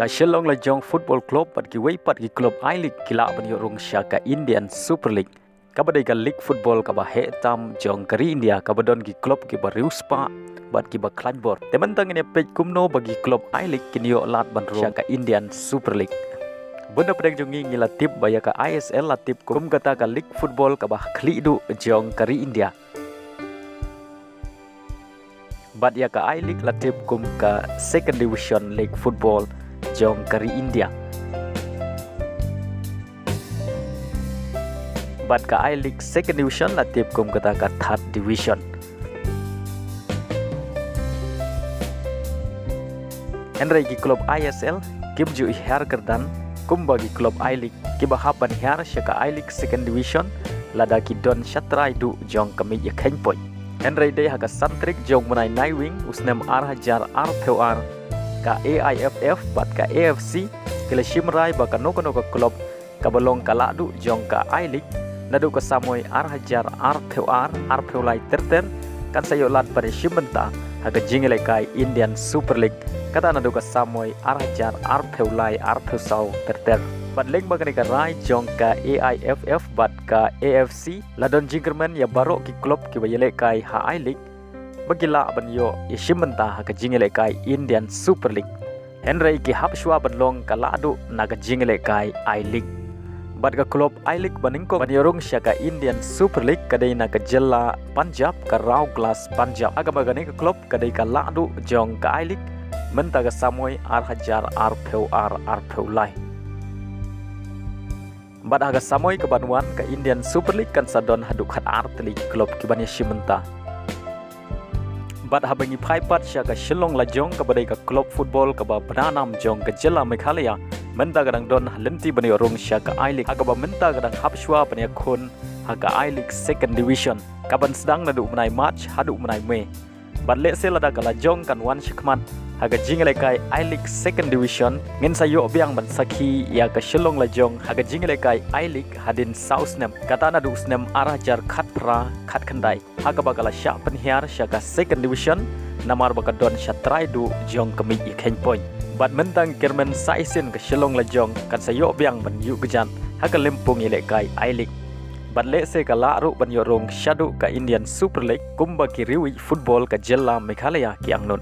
Ka Shillong Lajong Football Club pat ki wei pat ki klub I League kila ban yo rong sya ka Indian Super League. Ka badai ka League Football ka ba he tam jong kari India ka badon ki klub ki ba Riuspa bat ki ba Klajbor. Temantang ini pej kumno bagi klub I League kini yo lat ban rong sya ka Indian Super League. Bunda pedang jongi ngila tip baya ka ISL latip kum kata ka League Football ka ba khli du jong kari India. Bat ya ka I League latip kum ka Second Division League Football jong kari India. Bat ka I League Second Division latip kum kata ka Third Division. Henry ki klub ISL kim ju ihar kerdan kum bagi klub I League ki bahaban ihar syaka I League Second Division lada ki don syatrai du jong kami ya khenpoi. Henry day haga santrik jong munai naiwing usnem arhajar RPR ka AIFF bat ka AFC kila shimrai ba ka noko klub ka balong kala du jong ka I League nadu ka samoy arhajar RPR lai terter kan sayo lat pada shimenta haga jingile kai Indian Super League kata nadu ka samoy arhajar lai sau terter bat leng bagani ka rai jong ka AIFF bat ka AFC ladon jingkerman ya barok ki klub ki bayele kai ha I League bagila ban yo yeshimenta ka jingile kai Indian Super League. Henry ki hapshwa ban long ka ladu naga jingile kai I League. Bat ka klub I League baningko ban yorong sya ka Indian Super League kadai na ka jella Punjab ka Raw Glass Punjab. Aga bagani ka klub kadai ka ladu jong ka I League menta ka samoy arhajar lai. Bat aga samoy ka banwan ka Indian Super League kan sadon haduk hat artli klub ki ban yeshimenta. Bat habangi phaipat sya ka Shillong Lajong ka badai ka klub football ka ba Pranam jong ka Jilla Meghalaya menta kadang don halenti bani rong sya ka I League aga ba menta kadang hapshwa bani khun ha ka I League Second Division ka ban sedang nadu menai March hadu menai Mei. Bat le selada ka Lajong kan wan shikmat haga jingile kai I League Second Division ngin sayo biang ban sakhi ya ka Shillong Lajong haga jingile kai I League hadin South Nem kata na du snem arajar khatpra khat khandai haga bagala sya penhiar sya ka Second Division namar baka don sya try du jong kami ikhen point bat mentang kermen saisin ka Shillong Lajong kan sayo biang ban yu gejan haga lempung ile kai I League bat le se ka la ru ban yorong syadu ka Indian Super League kumba ki riwi football ka Jilla Meghalaya ki angnun.